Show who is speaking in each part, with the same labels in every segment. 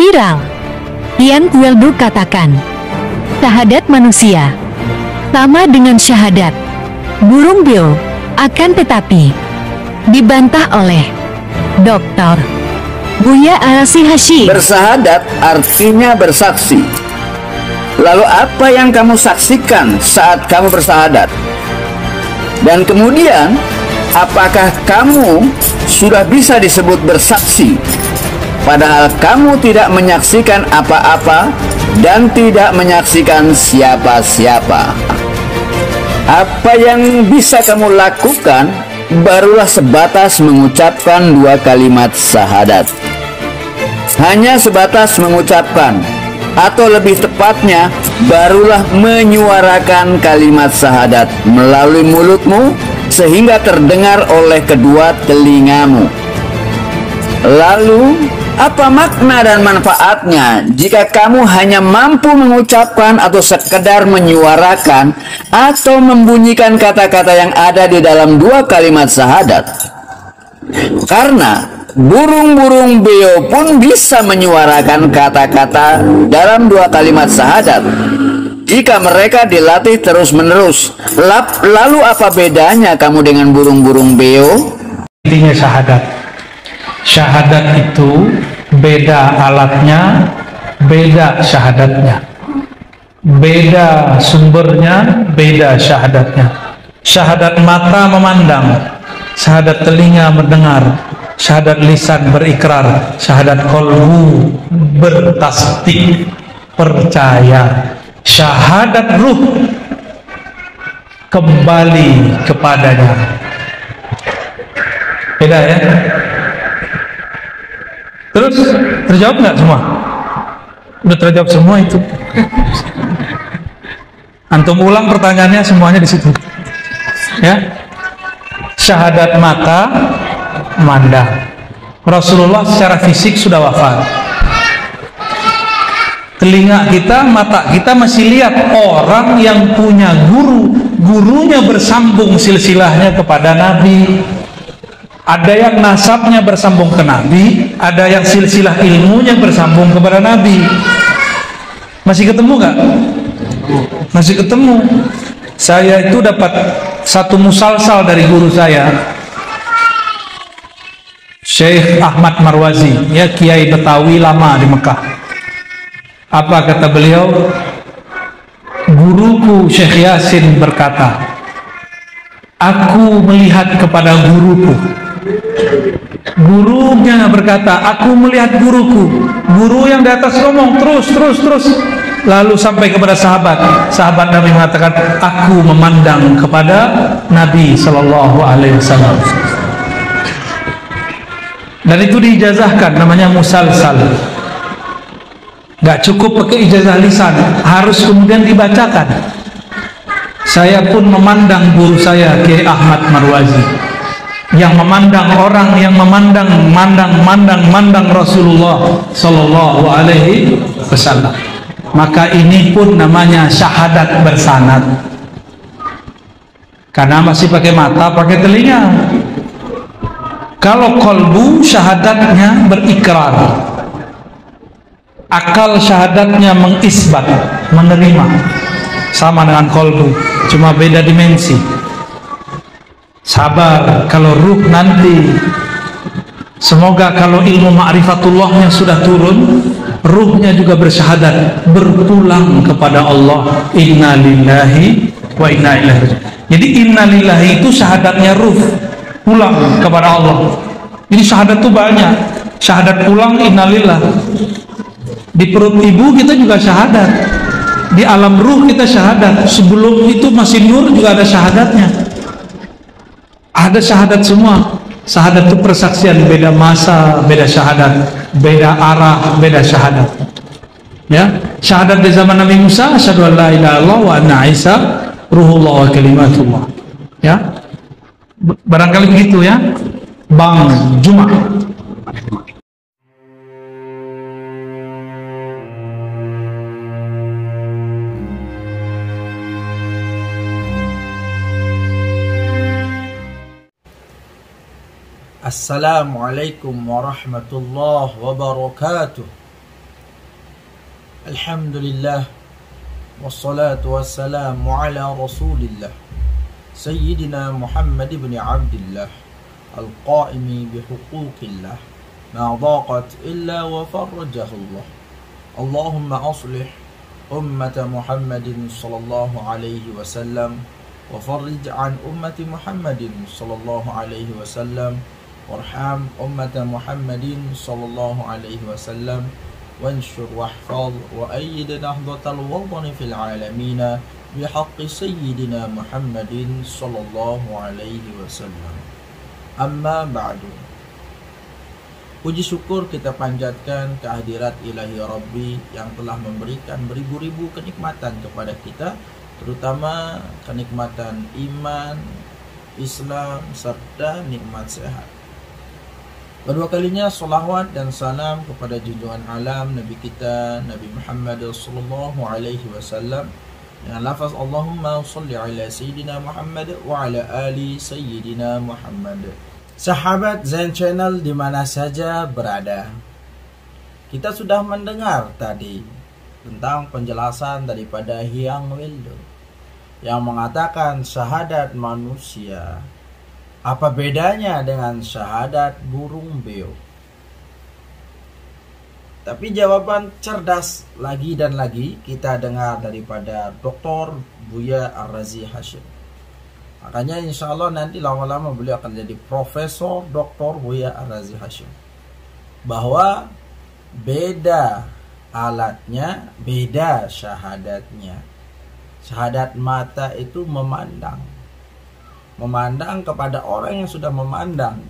Speaker 1: Viral. Ian Gueldo katakan, syahadat manusia sama dengan syahadat burung beo, akan tetapi dibantah oleh Dr. Buya Arasi Hasyim.
Speaker 2: Bersahadat artinya bersaksi. Lalu apa yang kamu saksikan saat kamu bersahadat? Dan kemudian, apakah kamu sudah bisa disebut bersaksi, padahal kamu tidak menyaksikan apa-apa dan tidak menyaksikan siapa-siapa? Apa yang bisa kamu lakukan barulah sebatas mengucapkan 2 kalimat syahadat. Hanya sebatas mengucapkan, atau lebih tepatnya barulah menyuarakan kalimat syahadat melalui mulutmu sehingga terdengar oleh kedua telingamu. Lalu, apa makna dan manfaatnya jika kamu hanya mampu mengucapkan atau sekedar menyuarakan atau membunyikan kata-kata yang ada di dalam 2 kalimat syahadat? Karena burung-burung beo pun bisa menyuarakan kata-kata dalam 2 kalimat syahadat jika mereka dilatih terus-menerus. Lalu apa bedanya kamu dengan burung-burung beo?
Speaker 3: Intinya syahadat itu beda alatnya, beda syahadatnya, beda sumbernya, beda syahadatnya. Syahadat mata memandang, syahadat telinga mendengar, syahadat lisan berikrar, syahadat kolbu bertasdik, percaya. Syahadat ruh kembali kepadanya. Beda ya? Terus terjawab nggak semua? Udah terjawab semua itu. Antum ulang pertanyaannya semuanya di situ. Ya. Syahadat mata memandang. Rasulullah secara fisik sudah wafat. Telinga kita, mata kita masih lihat orang yang punya gurunya bersambung silsilahnya kepada Nabi. Ada yang nasabnya bersambung ke Nabi, ada yang silsilah ilmunya bersambung kepada Nabi. Masih ketemu nggak? Masih ketemu. Saya itu dapat satu musalsal dari guru saya, Syekh Ahmad Marwazi, ya, Kiai Betawi lama di Mekah. Apa kata beliau? Guruku Syekh Yasin berkata, aku melihat kepada guruku. Gurunya berkata, aku melihat guruku. Guru yang di atas ngomong terus. Lalu sampai kepada sahabat Nabi mengatakan, aku memandang kepada Nabi Sallallahu Alaihi Wasallam. Dan itu diijazahkan, namanya musalsal. Gak cukup pakai ijazah lisan, harus kemudian dibacakan. Saya pun memandang guru saya, Kiai Ahmad Marwazi, yang memandang orang yang memandang Rasulullah Sallallahu Alaihi Wasallam. Maka ini pun namanya syahadat bersanad, karena masih pakai mata, pakai telinga. Kalau kolbu syahadatnya berikrar, akal syahadatnya mengisbat, menerima, sama dengan kolbu, cuma beda dimensi. Sabar, kalau ruh nanti, semoga kalau ilmu ma'rifatullahnya sudah turun, ruhnya juga bersyahadat, berpulang kepada Allah. Inna lillahi wa inna ilaihi raji'un. Jadi inna lillahi itu syahadatnya ruh, pulang kepada Allah. Jadi syahadat itu banyak. Syahadat pulang innalillah. Di perut ibu kita juga syahadat, di alam ruh kita syahadat, sebelum itu masih nur juga ada syahadatnya. Ada syahadat semua. Syahadat itu persaksian, beda masa, beda syahadat, beda arah, beda syahadat. Ya, syahadat di zaman Nabi Musa, asyhadu an la ilaha illallah wa anna Isa ruhullah wa kalimatullah. Ya, barangkali begitu ya, Bang Juma.
Speaker 4: Assalamualaikum warahmatullahi wabarakatuh. Alhamdulillah, wassalatu wassalamu ala rasulillah Sayyidina Muhammad ibn Abdillah al-qa'imi bihuquqillah ma daqat illa wa farrajahullah. Allahumma aslih ummata Muhammadin sallallahu alaihi wasallam wa farrij an ummati Muhammadin sallallahu alaihi wasallam warham ummata Muhammadin sallallahu alaihi wasallam وانشر واحفظ وأيد نهضة الوطن في العالمين بحق سيدنا محمد صلى الله عليه وسلم. Amma ba'du. Puji syukur kita panjatkan kehadirat ilahi Rabbi yang telah memberikan beribu-ribu kenikmatan kepada kita, terutama kenikmatan iman, Islam, serta nikmat sehat. Kedua kalinya salawat dan salam kepada junjungan alam Nabi kita Nabi Muhammad sallallahu alaihi wasallam dengan lafaz Allahumma shalli ala sayyidina Muhammad wa ala ali sayyidina Muhammad. Sahabat Zen Channel di mana saja berada, kita sudah mendengar tadi tentang penjelasan daripada Hyang Wildo yang mengatakan syahadat manusia. Apa bedanya dengan syahadat burung beo? Tapi jawaban cerdas lagi dan lagi kita dengar daripada Dr. Buya Ar-Razi Hashim. Makanya insya Allah nanti lama-lama beliau akan jadi Profesor Dr. Buya Ar-Razi Hashim. Bahwa beda alatnya, beda syahadatnya. Syahadat mata itu memandang kepada orang yang sudah memandang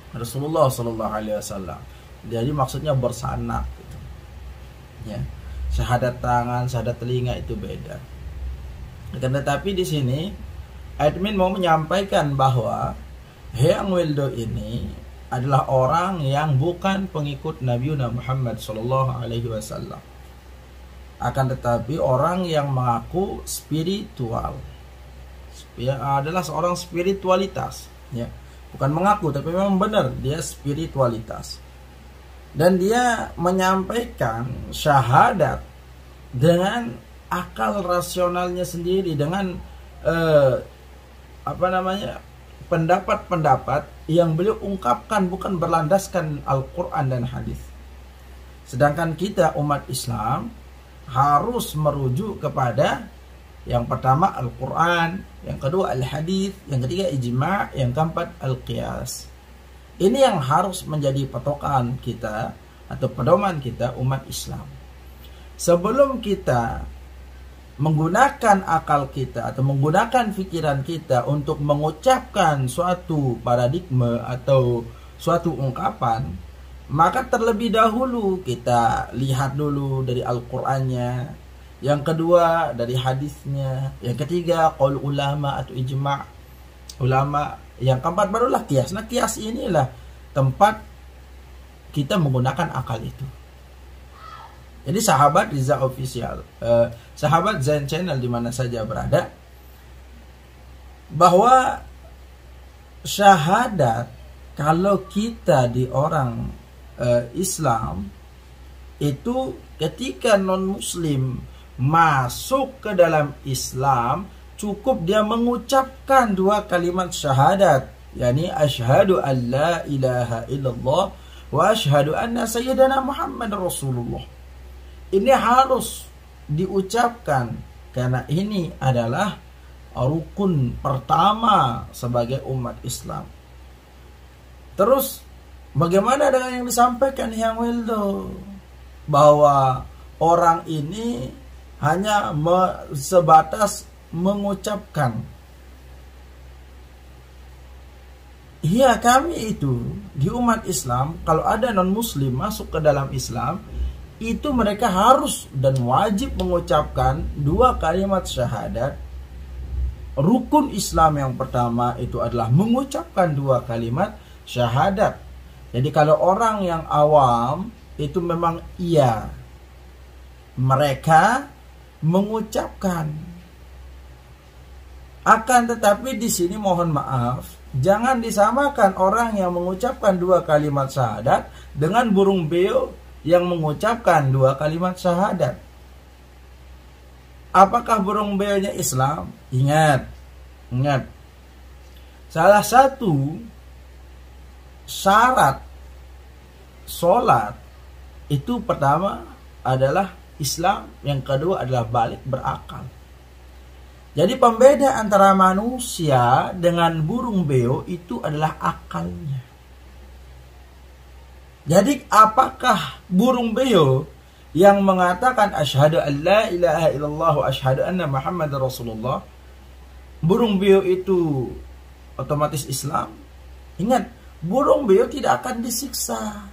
Speaker 4: Rasulullah Sallallahu Alaihi Wasallam. Jadi maksudnya bersanak gitu. Ya, syahadat tangan, syahadat telinga itu beda. Tetapi di sini admin mau menyampaikan bahwa Hyang Wildo ini adalah orang yang bukan pengikut Nabi Muhammad Sallallahu Alaihi Wasallam. Akan tetapi orang yang mengaku spiritual. Ya, adalah seorang spiritualitas, ya, bukan mengaku tapi memang benar dia spiritualitas, dan dia menyampaikan syahadat dengan akal rasionalnya sendiri, dengan pendapat-pendapat yang beliau ungkapkan bukan berlandaskan Al-Quran dan hadis. Sedangkan kita umat Islam harus merujuk kepada yang pertama Al-Quran, yang kedua Al-Hadis, yang ketiga Ijma', yang keempat Al-Qiyas. Ini yang harus menjadi patokan kita atau pedoman kita umat Islam. Sebelum kita menggunakan akal kita atau menggunakan pikiran kita untuk mengucapkan suatu paradigma atau suatu ungkapan, maka terlebih dahulu kita lihat dulu dari Al-Qur'annya, yang kedua dari hadisnya, yang ketiga qaul ulama atau ijma' ulama, yang keempat barulah qiyas. Nah, qiyas inilah tempat kita menggunakan akal itu. Jadi sahabat Riza Official, sahabat Zen Channel di mana saja berada, bahwa syahadat kalau kita di orang Islam itu ketika non muslim masuk ke dalam Islam, cukup dia mengucapkan dua kalimat syahadat, yakni asyhadu an la ilaha illallah wa asyhadu anna sayyidana Muhammad Rasulullah. Ini harus diucapkan karena ini adalah rukun pertama sebagai umat Islam. Terus bagaimana dengan yang disampaikan Hyang Wildo bahwa orang ini hanya sebatas mengucapkan? Iya, kami itu di umat Islam, kalau ada non muslim masuk ke dalam Islam, itu mereka harus dan wajib mengucapkan dua kalimat syahadat. Rukun Islam yang pertama itu adalah mengucapkan dua kalimat syahadat. Jadi kalau orang yang awam itu memang iya, mereka mengucapkan. Akan tetapi di sini mohon maaf, jangan disamakan orang yang mengucapkan dua kalimat syahadat dengan burung beo yang mengucapkan 2 kalimat syahadat. Apakah burung beonya Islam? Ingat. Salah satu syarat sholat itu pertama adalah Islam, yang kedua adalah balik berakal. Jadi pembeda antara manusia dengan burung beo itu adalah akalnya. Jadi apakah burung beo yang mengatakan asyhadu an la ilaha illallah wa asyhadu anna Muhammadar Rasulullah, burung beo itu otomatis Islam? Ingat, burung beo tidak akan disiksa.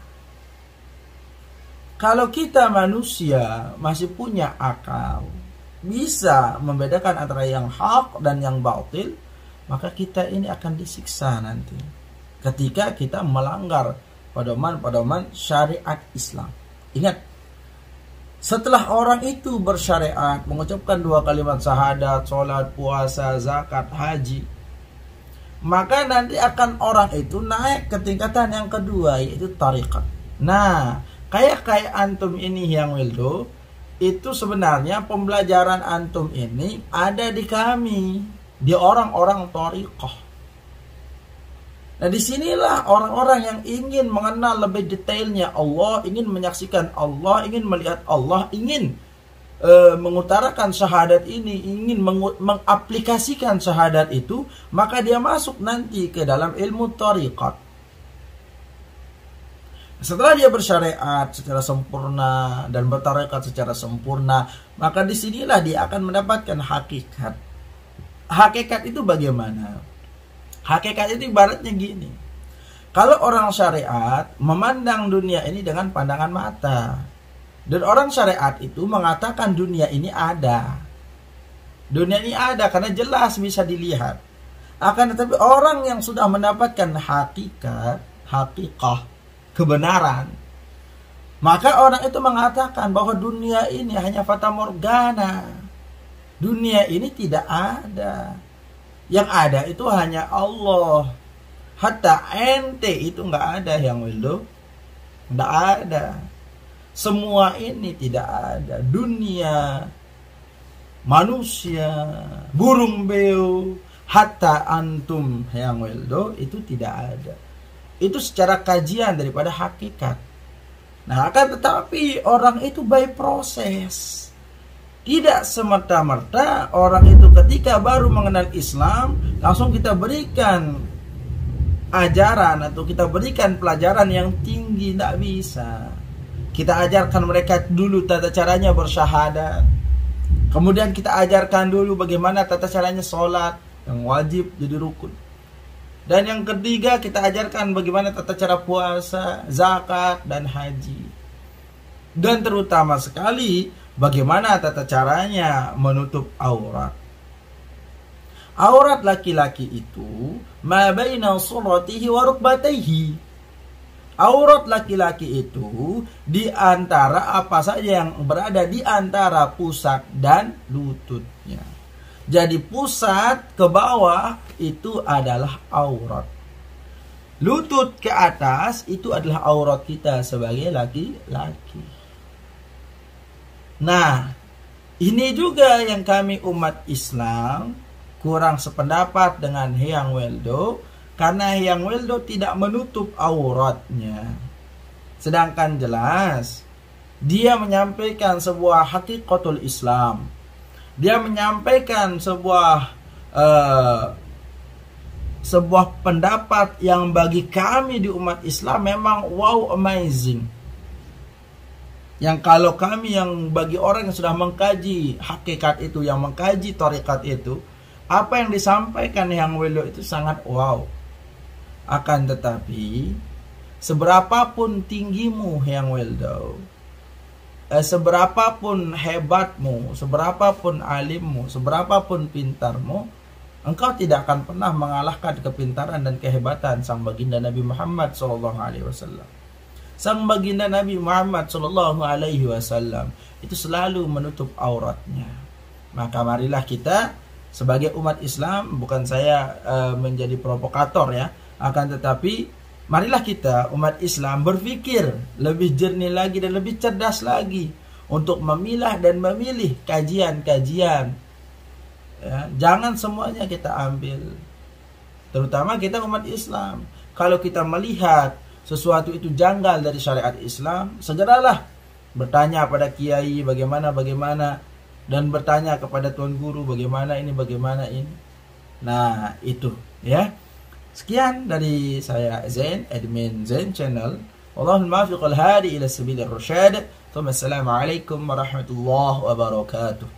Speaker 4: Kalau kita manusia masih punya akal, bisa membedakan antara yang hak dan yang batil, maka kita ini akan disiksa nanti ketika kita melanggar pedoman-pedoman syariat Islam. Ingat, setelah orang itu bersyariat, mengucapkan 2 kalimat syahadat, sholat, puasa, zakat, haji, maka nanti akan orang itu naik ke tingkatan yang kedua, yaitu tariqat. Nah, kayak antum ini yang Wildo, itu sebenarnya pembelajaran antum ini ada di kami, di orang-orang tariqah. Nah, disinilah orang-orang yang ingin mengenal lebih detailnya Allah, ingin menyaksikan Allah, ingin melihat Allah, ingin mengutarakan syahadat ini, ingin mengaplikasikan syahadat itu, maka dia masuk nanti ke dalam ilmu tariqat. Setelah dia bersyariat secara sempurna dan bertarekat secara sempurna, maka disinilah dia akan mendapatkan hakikat. Hakikat itu bagaimana? Hakikat itu ibaratnya gini. Kalau orang syariat memandang dunia ini dengan pandangan mata, dan orang syariat itu mengatakan dunia ini ada. Dunia ini ada karena jelas bisa dilihat. Akan tetapi orang yang sudah mendapatkan hakikah, kebenaran, maka orang itu mengatakan bahwa dunia ini hanya fata morgana. Dunia ini tidak ada. Yang ada itu hanya Allah. Hatta ente itu nggak ada yang Wildo. Nggak ada. Semua ini tidak ada. Dunia, manusia, burung beo, hatta antum yang Wildo itu tidak ada. Itu secara kajian daripada hakikat. Nah, akan tetapi orang itu by proses. Tidak semerta-merta orang itu ketika baru mengenal Islam langsung kita berikan ajaran atau kita berikan pelajaran yang tinggi. Tidak bisa. Kita ajarkan mereka dulu tata caranya bersyahadat. Kemudian kita ajarkan dulu bagaimana tata caranya sholat yang wajib jadi rukun. Dan yang ketiga kita ajarkan bagaimana tata cara puasa, zakat, dan haji. Dan terutama sekali bagaimana tata caranya menutup aurat. Aurat laki-laki itu ma baina suratihi wa rukbatayhi. Aurat laki-laki itu di antara apa saja yang berada di antara pusat dan lututnya. Jadi pusat ke bawah itu adalah aurat. Lutut ke atas itu adalah aurat kita sebagai laki-laki. Nah, ini juga yang kami umat Islam kurang sependapat dengan Hyang Weldo, karena Hyang Weldo tidak menutup auratnya. Sedangkan jelas dia menyampaikan sebuah hakikatul Islam. Dia menyampaikan sebuah pendapat yang bagi kami di umat Islam memang wow, amazing. Yang kalau kami yang bagi orang yang sudah mengkaji hakikat itu, yang mengkaji tarekat itu, apa yang disampaikan Hyang Weldo itu sangat wow. Akan tetapi seberapapun tinggimu Hyang Weldo, seberapapun hebatmu, seberapapun alimmu, seberapapun pintarmu, engkau tidak akan pernah mengalahkan kepintaran dan kehebatan sang baginda Nabi Muhammad SAW. Sang baginda Nabi Muhammad SAW itu selalu menutup auratnya. Maka marilah kita sebagai umat Islam, bukan saya menjadi provokator ya, akan tetapi marilah kita umat Islam berpikir lebih jernih lagi dan lebih cerdas lagi untuk memilah dan memilih kajian-kajian. Ya, jangan semuanya kita ambil. Terutama kita umat Islam. Kalau kita melihat sesuatu itu janggal dari syariat Islam, segeralah bertanya pada kiai bagaimana dan bertanya kepada tuan guru bagaimana ini. Nah, itu ya. Sekian dari saya Zain, admin Zain Channel. Wallahul muwaffiq wal hadi ila sabilir rasyad. Assalamualaikum warahmatullahi wabarakatuh.